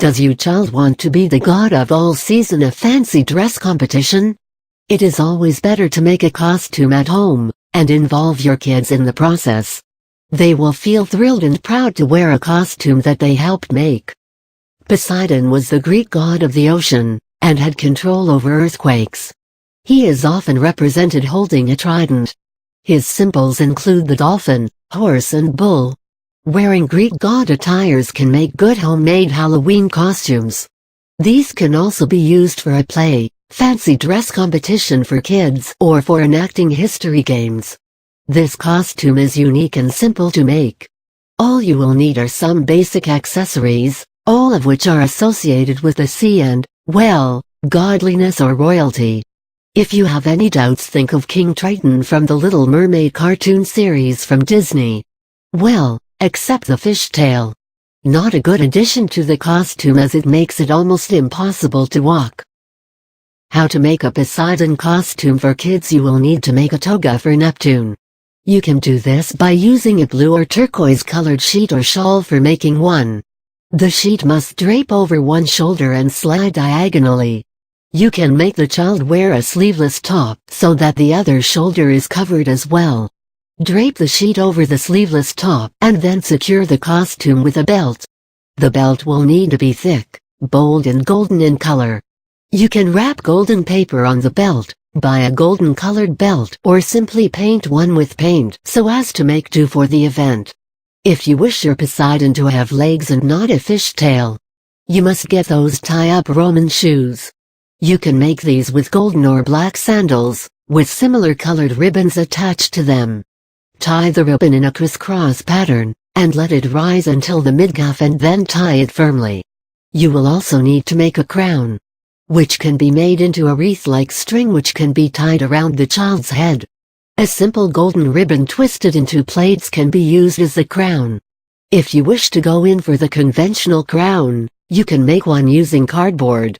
Does your child want to be the god of all season of fancy dress competition? It is always better to make a costume at home, and involve your kids in the process. They will feel thrilled and proud to wear a costume that they helped make. Poseidon was the Greek god of the ocean, and had control over earthquakes. He is often represented holding a trident. His symbols include the dolphin, horse and bull. Wearing Greek god attires can make good homemade Halloween costumes. These can also be used for a play, fancy dress competition for kids, or for enacting history games. This costume is unique and simple to make. All you will need are some basic accessories, all of which are associated with the sea and, well, godliness or royalty. If you have any doubts, think of King Triton from the Little Mermaid cartoon series from Disney. Well, except the fishtail. Not a good addition to the costume as it makes it almost impossible to walk. How to make a Poseidon costume for kids? You will need to make a toga for Neptune. You can do this by using a blue or turquoise colored sheet or shawl for making one. The sheet must drape over one shoulder and slide diagonally. You can make the child wear a sleeveless top so that the other shoulder is covered as well. Drape the sheet over the sleeveless top and then secure the costume with a belt. The belt will need to be thick, bold and golden in color. You can wrap golden paper on the belt, buy a golden colored belt, or simply paint one with paint so as to make do for the event. If you wish your Poseidon to have legs and not a fishtail, you must get those tie-up Roman shoes. You can make these with golden or black sandals, with similar colored ribbons attached to them. Tie the ribbon in a crisscross pattern, and let it rise until the midcalf and then tie it firmly. You will also need to make a crown, which can be made into a wreath-like string which can be tied around the child's head. A simple golden ribbon twisted into plaits can be used as the crown. If you wish to go in for the conventional crown, you can make one using cardboard.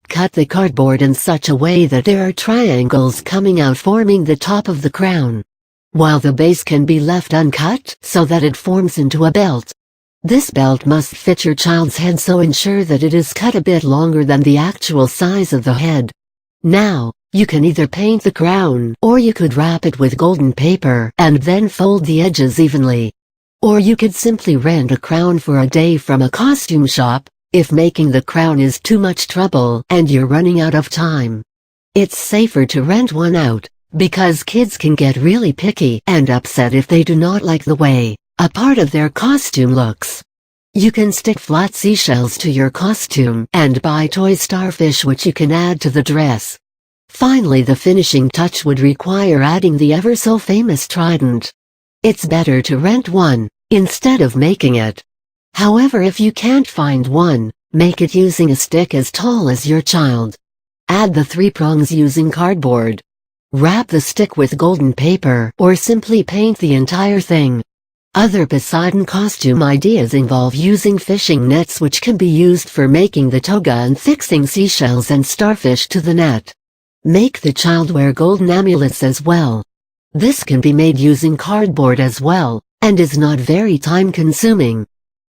Cut the cardboard in such a way that there are triangles coming out forming the top of the crown, while the base can be left uncut so that it forms into a belt. This belt must fit your child's head, so ensure that it is cut a bit longer than the actual size of the head. Now, you can either paint the crown, or you could wrap it with golden paper and then fold the edges evenly. Or you could simply rent a crown for a day from a costume shop, if making the crown is too much trouble and you're running out of time. It's safer to rent one out, because kids can get really picky and upset if they do not like the way a part of their costume looks. You can stick flat seashells to your costume and buy toy starfish which you can add to the dress. Finally, the finishing touch would require adding the ever so famous trident. It's better to rent one, instead of making it. However, if you can't find one, make it using a stick as tall as your child. Add the 3 prongs using cardboard. Wrap the stick with golden paper or simply paint the entire thing. Other Poseidon costume ideas involve using fishing nets which can be used for making the toga and fixing seashells and starfish to the net. Make the child wear golden amulets as well. This can be made using cardboard as well, and is not very time-consuming.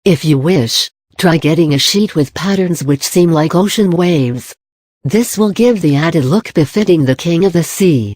If you wish, try getting a sheet with patterns which seem like ocean waves. This will give the added look befitting the king of the sea.